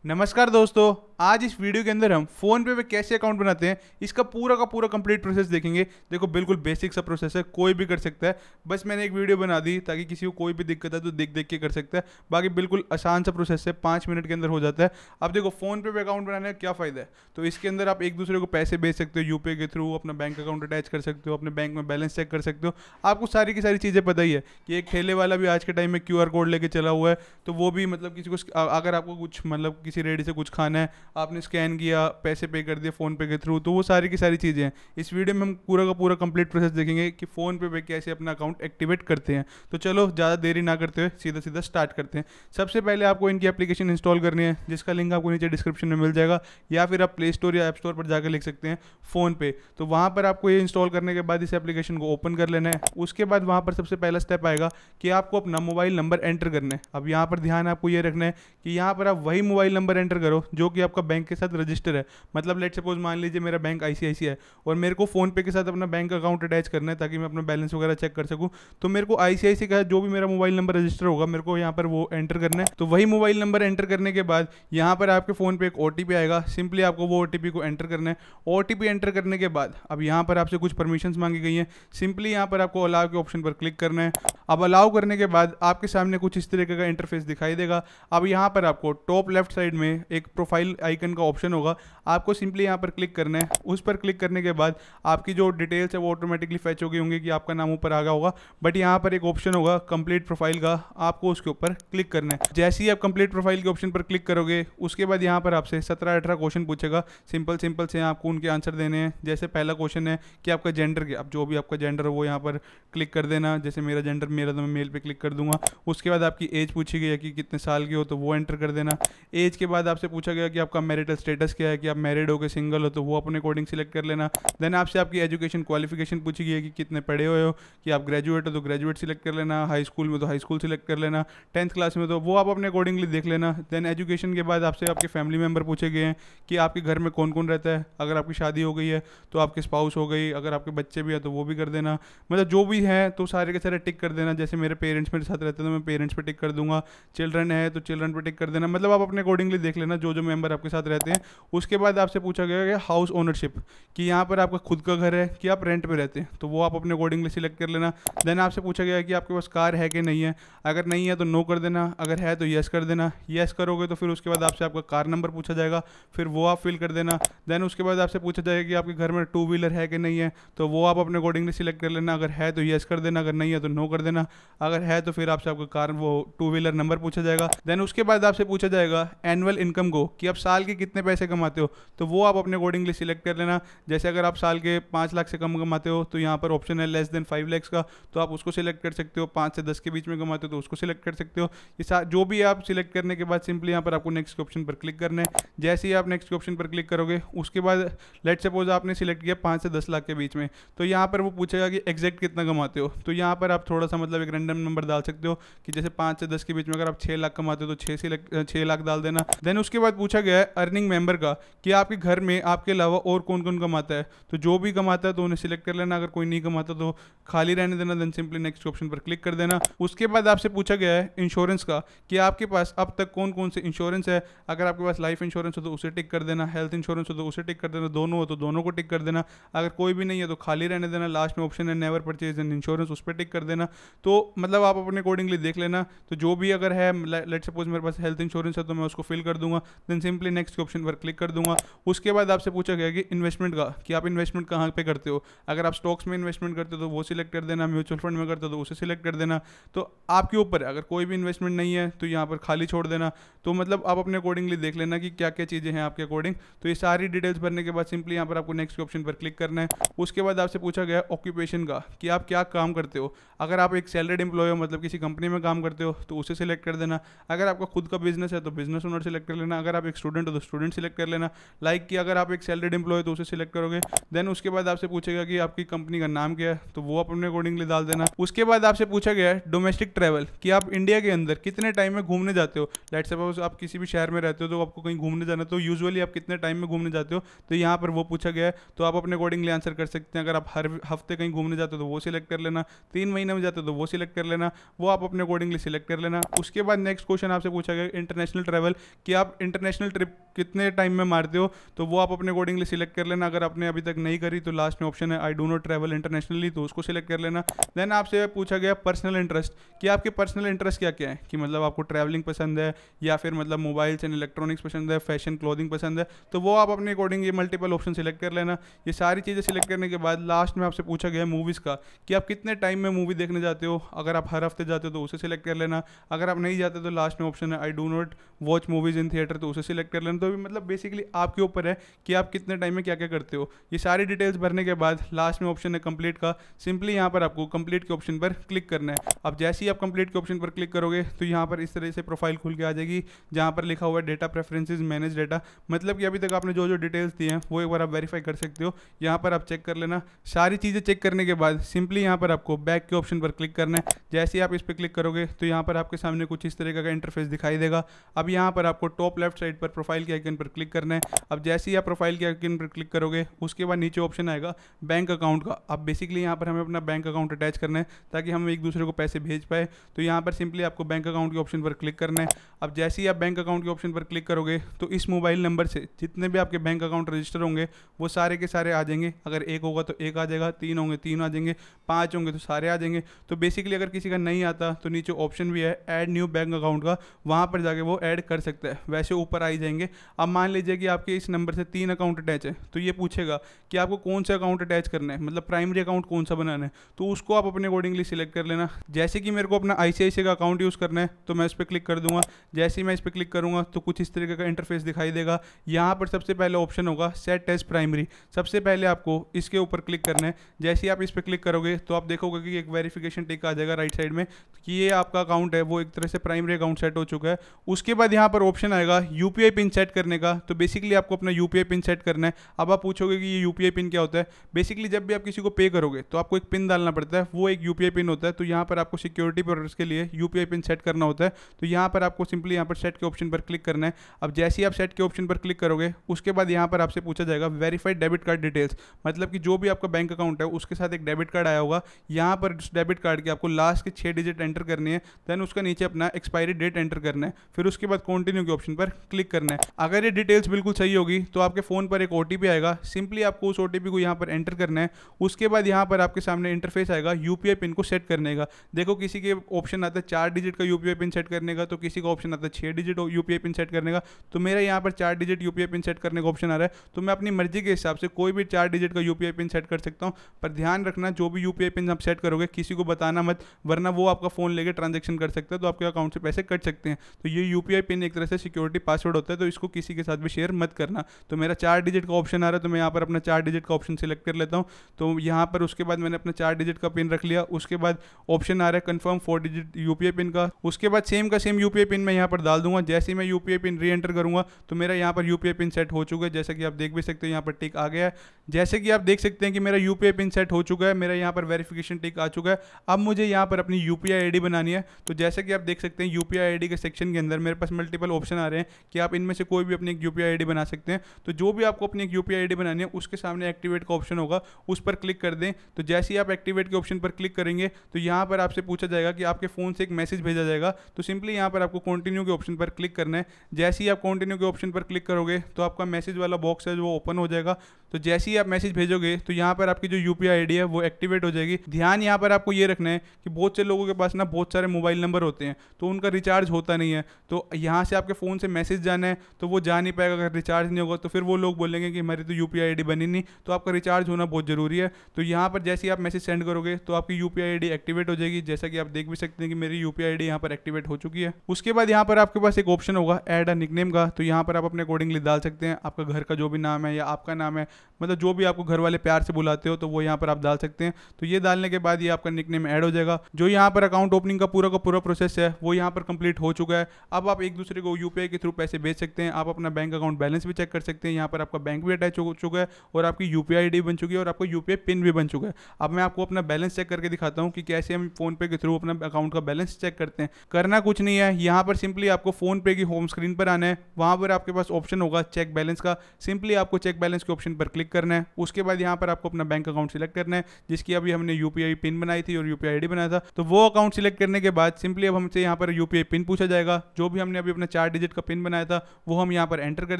नमस्कार दोस्तों। आज इस वीडियो के अंदर हम फ़ोन पे कैसे अकाउंट बनाते हैं इसका पूरा का पूरा कंप्लीट प्रोसेस देखेंगे। देखो बिल्कुल बेसिक सा प्रोसेस है, कोई भी कर सकता है। बस मैंने एक वीडियो बना दी ताकि किसी को कोई भी दिक्कत है तो देख देख के कर सकता है। बाकी बिल्कुल आसान सा प्रोसेस है, 5 मिनट के अंदर हो जाता है। अब देखो फ़ोन पे अकाउंट बनाने का क्या फ़ायदा है, तो इसके अंदर आप एक दूसरे को पैसे भेज सकते हो यूपीआई के थ्रू, अपना बैंक अकाउंट अटैच कर सकते हो, अपने बैंक में बैलेंस चेक कर सकते हो। आपको सारी की सारी चीज़ें पता ही है कि एक ठेले वाला भी आज के टाइम में क्यूआर कोड लेके चला हुआ है, तो वो भी मतलब किसी को अगर आपको कुछ मतलब किसी रेडी से कुछ खाना है, आपने स्कैन किया, पैसे पे कर दिए फ़ोन पे के थ्रू, तो वो सारी की सारी चीज़ें हैं। इस वीडियो में हम पूरा का पूरा कंप्लीट प्रोसेस देखेंगे कि फ़ोन पे कैसे अपना अकाउंट एक्टिवेट करते हैं। तो चलो ज़्यादा देरी ना करते हुए सीधा सीधा स्टार्ट करते हैं। सबसे पहले आपको इनकी एप्लीकेशन इंस्टॉल करनी है, जिसका लिंक आपको नीचे डिस्क्रिप्शन में मिल जाएगा, या फिर आप प्ले स्टोर या ऐप स्टोर पर जाकर लिख सकते हैं फ़ोन पे। तो वहाँ पर आपको ये इंस्टॉल करने के बाद इस एप्लीकेशन को ओपन कर लेना है। उसके बाद वहाँ पर सबसे पहला स्टेप आएगा कि आपको अपना मोबाइल नंबर एंटर करना है। अब यहाँ पर ध्यान आपको ये रखना है कि यहाँ पर आप वही मोबाइल नंबर एंटर करो जो कि आपका बैंक के साथ रजिस्टर है। मतलब लेट सपोज मान लीजिए मेरा बैंक आईसीआईसी है और मेरे को फ़ोन पे के साथ अपना बैंक अकाउंट अटैच करना है ताकि मैं अपना बैलेंस वगैरह चेक कर सकूँ। तो मेरे को आईसीआईसी का जो भी मेरा मोबाइल नंबर रजिस्टर होगा मेरे को यहाँ पर वो एंटर करना है। तो वही मोबाइल नंबर एंटर करने के बाद यहाँ पर आपके फ़ोन पे एक ओटीपी आएगा। सिंपली आपको वो ओटीपी को एंटर करना है। ओटीपी एंटर करने के बाद अब यहाँ पर आपसे कुछ परमिशंस मांगी गई हैं। सिंपली यहाँ पर आपको अलाउ के ऑप्शन पर क्लिक करना है। अब अलाउ करने के बाद आपके सामने कुछ इस तरीके का इंटरफेस दिखाई देगा। अब यहाँ पर आपको टॉप लेफ्ट साइड में एक प्रोफाइल आइकन का ऑप्शन होगा, आपको सिंपली यहाँ पर क्लिक करना है। उस पर क्लिक करने के बाद आपकी जो डिटेल्स है वो ऑटोमेटिकली फैच हो गई होंगी कि आपका नाम ऊपर आ गया होगा, बट यहाँ पर एक ऑप्शन होगा कंप्लीट प्रोफाइल का, आपको उसके ऊपर क्लिक करना है। जैसे ही आप कंप्लीट प्रोफाइल के ऑप्शन पर क्लिक करोगे उसके बाद यहाँ पर आपसे 17-18 क्वेश्चन पूछेगा। सिंपल सिंपल से आपको उनके आंसर देने हैं। जैसे पहला क्वेश्चन है कि आपका जेंडर क्या, अब जो भी आपका जेंडर हो वो यहाँ पर क्लिक कर देना। जैसे मेरा जेंडर मेरा, तो मैं मेल पे क्लिक कर दूंगा। उसके बाद आपकी एज पूछी गई है कि कितने साल के हो, तो वो एंटर कर देना। एज के बाद आपसे पूछा गया कि आपका मैरिटल स्टेटस क्या है, कि आप मैरिड हो के सिंगल हो, तो वो अपने अकॉर्डिंग सिलेक्ट कर लेना। देन आपसे आपकी एजुकेशन क्वालिफिकेशन पूछी गई है कि कितने पढ़े हुए हो, कि आप ग्रेजुएट हो तो ग्रेजुएट सिलेक्ट कर लेना, हाई स्कूल में तो हाई स्कूल सिलेक्ट कर लेना, 10th क्लास में तो वो आप अपने अकॉर्डिंगली देख लेना। देन एजुकेशन के बाद आपसे आपके फैमिली मेम्बर पूछे गए हैं कि आपके घर में कौन कौन रहता है। अगर आपकी शादी हो गई है तो आपके स्पाउस हो गई, अगर आपके बच्चे भी हैं तो वो भी कर देना। मतलब जो भी है तो सारे के सारे टिक कर देना। जैसे मेरे पेरेंट्स मेरे साथ रहते हैं तो मैं पेरेंट्स पे टिक कर दूंगा, चिल्ड्रन है तो चिल्ड्रन पे टिक कर देना। मतलब आप अपने अकॉर्डिंगली देख लेना जो जो मेंबर आपके साथ रहते हैं। उसके बाद आपसे पूछा गया कि हाउस ओनरशिप, कि यहाँ पर आपका खुद का घर है कि आप रेंट पे रहते हैं, तो वो आप अपने अकॉर्डिंगली सिलेक्ट कर लेना। देन आपसे पूछा गया कि आपके पास कार है कि नहीं है। अगर नहीं है तो नो कर देना, अगर है तो यस कर देना। यस करोगे तो फिर उसके बाद आपसे आपका कार नंबर पूछा जाएगा, फिर वो आप फिल कर देना। देन उसके बाद आपसे पूछा जाएगा कि आपके घर में 2 व्हीलर है कि नहीं है, तो वो आप अपने अकॉर्डिंगली सिलेक्ट कर लेना। अगर है तो यस कर देना, अगर नहीं है तो नो कर देना। अगर है तो फिर आपसे आपका कार वो 2 व्हीलर नंबर पूछा जाएगा। देन उसके बाद आपसे पूछा जाएगा एनुअल इनकम को, कि आप साल के कितने पैसे कमाते हो, तो वो आप अपने अकॉर्डिंगली सिलेक्ट कर लेना। जैसे अगर आप साल के 5 लाख से कम कमाते हो तो यहाँ पर ऑप्शन है लेस देन 5 lakhs का, तो आप उसको सिलेक्ट कर सकते हो। 5 से 10 के बीच में कमाते हो तो उसको सिलेक्ट कर सकते हो। ये जो भी आप सिलेक्ट करने के बाद सिंपली यहाँ पर आपको नेक्स्ट के ऑप्शन पर क्लिक करना है। जैसे ही आप नेक्स्ट के ऑप्शन पर क्लिक करोगे उसके बाद लेट सपोज आपने सिलेक्ट किया 5 से 10 लाख के बीच में, तो यहाँ पर वो पूछेगा कि एग्जैक्ट कितना कमाते हो। तो यहाँ पर आप थोड़ा सा मतलब एक रैंडम नंबर डाल सकते हो कि जैसे 5 से 10 के बीच में अगर आप 6 लाख कमाते हो तो 6 लाख डाल देना। देन उसके बाद पूछा गया है अर्निंग मेंबर का, कि आपके घर में आपके अलावा और कौन कौन कमाता है, तो जो भी कमाता है तो उन्हें सिलेक्ट कर लेना। अगर कोई नहीं कमाता तो खाली रहने देना। देन सिंपली नेक्स्ट ऑप्शन पर क्लिक कर देना। उसके बाद आपसे पूछा गया है इंश्योरेंस का, कि आपके पास अब तक कौन कौन से इंश्योरेंस है। अगर आपके पास लाइफ इंश्योरेंस हो तो उसे टिक कर देना, हेल्थ इंश्योरेंस हो तो उसे टिक कर देना, दोनों हो तो दोनों को टिक कर देना। अगर कोई भी नहीं है तो खाली रहने देना। लास्ट में ऑप्शन है नेवर परचेज एन इंश्योरेंस, उस पर टिक कर देना। तो मतलब आप अपने अकॉर्डिंगली देख लेना। तो जो भी अगर है, लेट सपोज मेरे पास हेल्थ इंश्योरेंस है तो मैं उसको फिल कर दूंगा। देन सिंपली नेक्स्ट के ऑप्शन पर क्लिक कर दूंगा। उसके बाद आपसे पूछा गया कि इन्वेस्टमेंट का, कि आप इन्वेस्टमेंट कहाँ पे करते हो। अगर आप स्टॉक्स में इन्वेस्टमेंट करते हो तो वो सिलेक्ट कर देना, म्यूचुअल फंड में करते हो तो उसे सिलेक्ट कर देना। तो आपके ऊपर है, अगर कोई भी इन्वेस्टमेंट नहीं है तो यहाँ पर खाली छोड़ देना। तो मतलब आप अपने अकॉर्डिंगली देख लेना कि क्या क्या चीज़ें हैं आपके अकॉर्डिंग। तो ये सारी डिटेल्स भरने के बाद सिंपली यहाँ पर आपको नेक्स्ट के ऑप्शन पर क्लिक करना है। उसके बाद आपसे पूछा गया ऑक्यूपेशन का, कि आप क्या काम करते हो। अगर आप एक सैलरीड एम्प्लॉय हो, मतलब किसी कंपनी में काम करते हो, तो उसे सिलेक्ट कर देना। अगर आपका खुद का बिजनेस है तो बिजनेस ओनर सिलेक्ट कर लेना। अगर आप एक स्टूडेंट स्टूडेंट हो तो स्टूडेंट सिलेक्ट कर लेना। लाइक कि अगर आप एक सैलरीड एम्प्लॉय तो उसे सिलेक्ट करोगे। देन उसके बाद आपसे पूछेगा कि आपकी कंपनी का नाम क्या है, तो वो आप अपने अकॉर्डिंगली डाल देना। उसके बाद आपसे पूछा गया है डोमेस्टिक ट्रैवल, कि आप इंडिया के अंदर कितने टाइम में घूमने जाते हो। लेट्स सपोज आप किसी भी शहर में रहते हो तो आपको कहीं घूमने जाना, तो यूजुअली आप कितने टाइम में घूमने जाते हो, तो यहाँ पर वो पूछा गया है। तो आप अपने अकॉर्डिंगली आंसर कर सकते हैं। अगर आप हर हफ्ते कहीं घूमने जाते हो तो वो सिलेक्ट कर लेना, 3 महीने में जाते हो तो वो सिलेक्ट कर लेना, वो आप अपने अकॉर्डिंगली सिलेक्ट कर लेना। उसके बाद नेक्स्ट क्वेश्चन आपसे पूछा गया इंटरनेशनल ट्रैवल, कि आप इंटरनेशनल ट्रिप कितने टाइम में मारते हो, तो वो आप अपने अकॉर्डिंगली सिलेक्ट कर लेना। अगर आपने अभी तक नहीं करी तो लास्ट में ऑप्शन है I do not travel internationally, तो उसको सिलेक्ट कर लेना। देन आपसे पूछा गया पर्सनल इंटरेस्ट, कि आपके पर्सनल इंटरेस्ट क्या क्या है, कि मतलब आपको ट्रैवलिंग पसंद है या फिर मतलब मोबाइल्स एंड इलेक्ट्रॉनिक्स पसंद है, फैशन क्लोथिंग पसंद है, तो वो आप अपने अकॉर्डिंग ये मल्टीपल ऑप्शन सिलेक्ट कर लेना। ये सारी चीज़ें सिलेक्ट करने के बाद लास्ट में आपसे पूछा गया मूवीज़ का, कि आप कितने टाइम में मूवी देखने जाते हो। अगर आप हर हफ्ते जाते हो तो उसे सिलेक्ट कर लेना। अगर आप नहीं जाते तो लास्ट में ऑप्शन है I do not watch movies in theatre, तो उसे सिलेक्ट कर लेना। तो मतलब बेसिकली आपके ऊपर है कि आप कितने टाइम में क्या क्या करते हो। ये सारी डिटेल्स भरने के बाद लास्ट में ऑप्शन है कंप्लीट का। सिंपली यहाँ पर आपको कंप्लीट के ऑप्शन पर क्लिक करना है। अब जैसे ही आप कंप्लीट के ऑप्शन पर क्लिक करोगे तो यहाँ पर इस तरह से प्रोफाइल खुल के आ जाएगी, जहाँ पर लिखा हुआ है डेटा प्रेफरेंसेस मैनेज डेटा, मतलब कि अभी तक आपने जो जो डिटेल्स दी हैं वो एक बार आप वेरीफाई कर सकते हो। यहाँ पर आप चेक कर लेना। सारी चीज़ें चेक करने के बाद सिंपली यहाँ पर आपको बैक के ऑप्शन पर क्लिक करना है। जैसे ही आप इस पर क्लिक करोगे तो यहाँ पर आपके सामने कुछ इस तरीके का इंटरफेस दिखाई देगा। अब यहाँ पर आपको टॉप लेफ्ट साइड पर प्रोफाइल के आइकन पर क्लिक करना है। अब जैसे ही आप प्रोफाइल के आइकन पर क्लिक करोगे उसके बाद नीचे ऑप्शन आएगा बैंक अकाउंट का। अब बेसिकली यहाँ पर हमें अपना बैंक अकाउंट अटैच करना है ताकि हम एक दूसरे को पैसे भेज पाए। तो यहाँ पर सिंपली आपको बैंक अकाउंट के ऑप्शन पर क्लिक करना है। अब जैसे ही आप बैंक अकाउंट के ऑप्शन पर क्लिक करोगे तो इस मोबाइल नंबर से जितने भी आपके बैंक अकाउंट रजिस्टर होंगे वो सारे के सारे आ जाएंगे। अगर एक होगा तो एक आ जाएगा, 3 होंगे 3 आ जाएंगे, 5 होंगे तो सारे आ जाएंगे। तो बेसिकली अगर किसी का नहीं आता तो नीचे ऑप्शन भी है ऐड न्यू बैंक अकाउंट का, वहाँ पर जाके वो ऐड कर सकता है, वैसे ऊपर आ ही जाएंगे। अब मान लीजिए कि आपके इस नंबर से 3 अकाउंट अटैच है, तो ये पूछेगा कि आपको कौन सा अकाउंट अटैच करना है, मतलब प्राइमरी अकाउंट कौन सा बनाना है, तो उसको आप अपने अकॉर्डिंगली सिलेक्ट कर लेना। जैसे कि मेरे को अपना ICICI का अकाउंट यूज़ करना है तो मैं इस पर क्लिक कर दूंगा। जैसे ही मैं इस पर क्लिक करूंगा तो कुछ इस तरीके का इंटरफेस दिखाई देगा। यहाँ पर सबसे पहले ऑप्शन होगा सेट एज प्राइमरी, सबसे पहले आपको इसके ऊपर क्लिक करना है। जैसे ही आप इस पर क्लिक करोगे तो आप देखोगे कि एक वेरिफिकेशन टिक आ जाएगा राइट साइड में कि ये आपका अकाउंट है वो एक तरह से प्राइमरी अकाउंट सेट हो चुका है। उसके बाद यहाँ पर ऑप्शन आएगा UPI पिन सेट करने का, तो बेसिकली आपको अपना UPI पिन सेट करना है। अब आप पूछोगे कि ये UPI पिन क्या होता है। बेसिकली जब भी आप किसी को पे करोगे तो आपको एक पिन डालना पड़ता है, वो एक UPI पिन होता है। तो यहाँ पर आपको सिक्योरिटी पर्पस के लिए UPI पिन सेट करना होता है। तो यहाँ पर आपको सिंपली यहाँ पर सेट के ऑप्शन पर क्लिक करना है। अब जैसे ही आप सेट के ऑप्शन पर क्लिक करोगे उसके बाद यहाँ पर आपसे पूछा जाएगा वेरीफाइड डेबिट कार्ड डिटेल्स, मतलब कि जो भी आपका बैंक अकाउंट है उसके साथ एक डेबिट कार्ड आया होगा। यहाँ पर उस डेबिट कार्ड की आपको लास्ट के 6 डिजिट एंटर करनी है। देन उसका नीचे अपना एक्सपायरी डेट एंटर करना है, फिर उसके बाद कंटिन्यू के ऑप्शन पर क्लिक करना है। अगर ये डिटेल्स बिल्कुल सही होगी तो आपके फ़ोन पर एक OTP आएगा। सिंपली आपको उस OTP को यहाँ पर एंटर करना है। उसके बाद यहाँ पर आपके सामने इंटरफेस आएगा UPI पिन को सेट करने का। देखो किसी के ऑप्शन आता है 4 डिजिट का UPI पिन सेट करने का, तो किसी का ऑप्शन आता है 6 डिजिट UPI पिन सेट करने का। तो मेरा यहाँ पर 4 डिजिट UPI पिन सेट करने का ऑप्शन आ रहा है, तो मैं अपनी मर्जी के हिसाब से कोई भी 4 डिजिट का UPI पिन सेट कर सकता हूँ। पर ध्यान रखना जो भी UPI पिन आप सेट करोगे किसी को बताना मत, वरना वो आपका फ़ोन लेके ट्रांजैक्शन कर सकता है तो आपके अकाउंट से पैसे कट सकते हैं। तो ये UPI पिन एक तरह से सिक्योरिटी पासवर्ड होता है, तो इसको किसी के साथ भी शेयर मत करना। तो मेरा 4 डिजिट का ऑप्शन आ रहा है तो मैं यहाँ पर अपना 4 डिजिट का ऑप्शन सिलेक्ट कर लेता हूँ। तो यहाँ पर उसके बाद मैंने अपना 4 डिजिट का पिन रख लिया। उसके बाद ऑप्शन आ रहा है कन्फर्म 4 डिजिट UPI पिन का। उसके बाद सेम का सेम UPI पिन मैं यहाँ पर डाल दूंगा। जैसे ही मैं UPI पिन री एंटर करूँगा तो मेरा यहाँ पर UPI पिन सेट हो चुका है, जैसा कि आप देख भी सकते हो यहाँ पर टिक आ गया है। जैसे कि आप देख सकते हैं कि मेरा UPI पिन सेट हो चुका है, मेरा यहाँ पर वेरिफिकेशन टिक आ चुका है। अब मुझे यहाँ पर अपनी UPI ID बनानी है। तो जैसे कि आप देख सकते हैं UPI ID के सेक्शन के अंदर मेरे पास मल्टीपल ऑप्शन आ रहे हैं कि आप इनमें से कोई भी अपनी एक UPI ID बना सकते हैं। तो जो भी आपको अपनी एक UPI ID बनानी है उसके सामने एक्टिवेट का ऑप्शन होगा, उस पर क्लिक कर दें। तो जैसे ही आप एक्टिवेट के ऑप्शन पर क्लिक करेंगे तो यहाँ पर आपसे पूछा जाएगा कि आपके फ़ोन से एक मैसेज भेजा जाएगा। तो सिंपली यहाँ पर आपको कंटिन्यू के ऑप्शन पर क्लिक करना है। जैसे ही आप कंटिन्यू के ऑप्शन पर क्लिक करोगे तो आपका मैसेज वाला बॉक्स है जो ओपन हो जाएगा। तो जैसे ही आप मैसेज भेजोगे तो यहाँ पर आपकी जो UPI ID है वो एक्टिवेट हो जाएगी। ध्यान यहाँ पर आपको ये रखना है कि बहुत से लोगों के पास ना बहुत सारे मोबाइल नंबर होते हैं तो उनका रिचार्ज होता नहीं है। तो यहाँ से आपके फ़ोन से मैसेज जाना है तो वो जा नहीं पाएगा। अगर रिचार्ज नहीं होगा तो फिर वो लोग बोलेंगे कि हमारी तो UPI ID बनी नहीं। तो आपका रिचार्ज होना बहुत ज़रूरी है। तो यहाँ पर जैसे ही आप मैसेज सेंड करोगे तो आपकी UPI ID एक्टिवेट हो जाएगी। जैसा कि आप देख भी सकते हैं कि मेरी UPI ID यहाँ पर एक्टिवेट हो चुकी है। उसके बाद यहाँ पर आपके पास एक ऑप्शन होगा ऐड अ निकनेम का। तो यहाँ पर आप अपने अकॉर्डिंगली डाल सकते हैं आपका घर का जो भी नाम है या आपका नाम है, मतलब जो भी आपको घर वाले प्यार से बुलाते हो तो वो यहाँ पर आप डाल सकते हैं। तो ये डालने के बाद ये आपका निकनेम ऐड हो जाएगा। जो यहाँ पर अकाउंट ओपनिंग का पूरा प्रोसेस है वो यहाँ पर कंप्लीट हो चुका है। अब आप एक दूसरे को UPI के थ्रू पैसे भेज सकते हैं। आप अपना बैंक अकाउंट बैलेंस भी चेक कर सकते हैं। यहाँ पर आपका बैंक भी अटैच हो चुका है और आपकी यूपीआई आईडी बन चुकी है और आपका यूपीआई पिन भी बन चुका है। अब मैं आपको अपना बैलेंस चेक करके दिखाता हूँ कि कैसे हम फोन पे के थ्रू अपना अकाउंट का बैलेंस चेक करते हैं। करना कुछ नहीं है, यहाँ पर सिंपली आपको फोन पे की होम स्क्रीन पर आना है। वहाँ पर आपके पास ऑप्शन होगा चेक बैलेंस का, सिंपली आपको चेक बैलेंस के ऑप्शन पर क्लिक करना है। उसके बाद यहाँ पर आपको अपना बैंक अकाउंट सिलेक्ट करना है जिसकी अभी हमने यूपीआई पिन बनाई थी और यूपीआई आईडी बनाया था। तो वो अकाउंट सिलेक्ट करने के बाद सिंपली अब हमसे यहाँ पर यूपीआई पिन पूछा जाएगा। जो भी हमने अभी अपना 4 डिजिट का पिन बनाया था वो हम यहाँ पर एंटर कर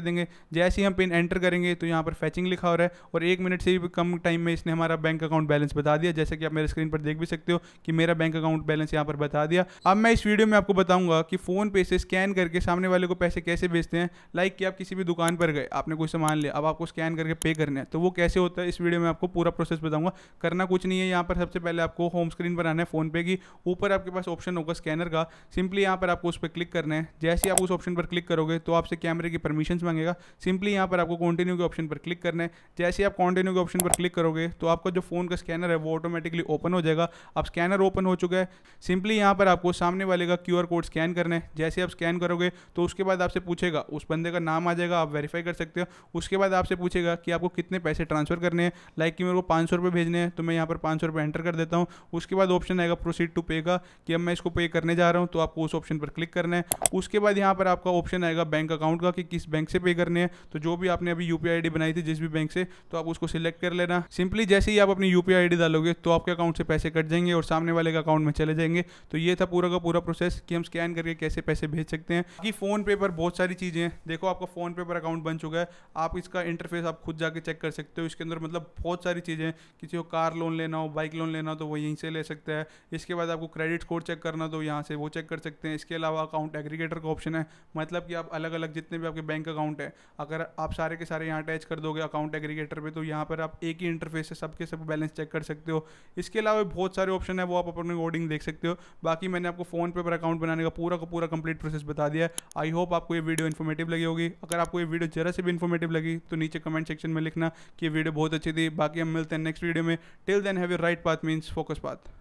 देंगे। जैसे ही हम पिन एंटर करेंगे तो यहाँ पर फैचिंग लिखा हो रहा है और 1 मिनट से भी कम टाइम में इसने हमारा बैंक अकाउंट बैलेंस बता दिया। जैसे कि आप मेरे स्क्रीन पर देख भी सकते हो कि मेरा बैंक अकाउंट बैलेंस यहाँ पर बता दिया। अब मैं इस वीडियो में आपको बताऊंगा कि फोन पे से स्कैन करके सामने वाले को पैसे कैसे भेजते हैं। लाइक कि आप किसी भी दुकान पर गए, आपने कोई सामान लिया, अब आपको स्कैन करके पे करना है, तो वो कैसे होता है इस वीडियो में आपको पूरा प्रोसेस बताऊंगा। करना कुछ नहीं है, यहाँ पर सबसे पहले आपको होम स्क्रीन पर आना है फोन पे की। ऊपर आपके पास ऑप्शन होगा स्कैनर का, सिंपली यहाँ पर आपको उस पर क्लिक करना है। जैसे ही आप उस ऑप्शन पर क्लिक करोगे तो आपसे कैमरे की परमिशंस मांगेगा। सिंपली यहाँ पर आपको कंटिन्यू के ऑप्शन पर क्लिक करना है। जैसे ही आप कंटिन्यू के ऑप्शन पर क्लिक करोगे तो आपका जो फोन का स्कैनर है वो ऑटोमेटिकली ओपन हो जाएगा। अब स्कैनर ओपन हो चुका है। सिंपली यहाँ पर आपको सामने वाले का क्यूआर कोड स्कैन करना है। जैसे आप स्कैन करोगे तो उसके बाद आपसे पूछेगा, उस बंदे का नाम आ जाएगा, आप वेरीफाई कर सकते हो। उसके बाद आपसे पूछेगा कि आपको कितने पैसे ट्रांसफर करने हैं। लाइक कि मेरे को 500 रुपये भेजने हैं तो मैं यहाँ पर 500 रुपये एंटर कर देता हूँ। उसके बाद ऑप्शन आएगा प्रोसीड टू पे का, कि अब मैं इसको पे करने जा रहा हूँ, तो आपको उस ऑप्शन पर क्लिक करना है। उसके बाद यहाँ पर आपका ऑप्शन आएगा बैंक अकाउंट का, कि किस बैंक से पे करने हैं। तो जो भी आपने अभी यूपीआई आईडी बनाई थी जिस भी बैंक से, तो आप उसको सिलेक्ट कर लेना। सिंपली जैसे ही आप अपनी यूपीआई आईडी डालोगे तो आपके अकाउंट से पैसे कट जाएंगे और सामने वाले के अकाउंट में चले जाएंगे। तो ये था पूरा का पूरा प्रोसेस कि हम स्कैन करके कैसे पैसे भेज सकते हैं। कि फोन पे पर बहुत सारी चीज़ें हैं। देखो आपका फोन पे पर अकाउंट बन चुका है, आप इसका इंटरफेस आप खुद जाके चेक कर सकते हो। इसके अंदर मतलब बहुत सारी चीज़ें हैं। किसी को कार लोन लेना हो, बाइक लोन लेना हो तो वो यहीं से ले सकता है। इसके बाद आपको क्रेडिट स्कोर चेक करना तो यहाँ से वो चेक कर सकते हैं। इसके अलावा अकाउंट एग्रीगेटर का ऑप्शन है, मतलब कि आप अलग अलग जितने भी आपके बैंक अकाउंट है, अगर आप सारे के सारे यहाँ अटैच कर दोगे अकाउंट एग्रीगेटर पे, तो यहाँ पर आप एक ही इंटरफेस से सबके सब बैलेंस चेक कर सकते हो। इसके अलावा बहुत सारे ऑप्शन है, वो आप अपने अकॉर्डिंग देख सकते हो। बाकी मैंने आपको फोन पे पर अकाउंट बनाने का पूरा कंप्लीट प्रोसेस बता दिया है। आई होप आपको ये वीडियो इन्फॉर्मेटिव लगी होगी। अगर आपको ये वीडियो जरा से भी इन्फॉर्मेटिव लगी तो नीचे कमेंट सेक्शन में लिखना कि ये वीडियो बहुत अच्छी थी। बाकी हम मिलते हैं नेक्स्ट वीडियो में। Till then have your right path means focus path.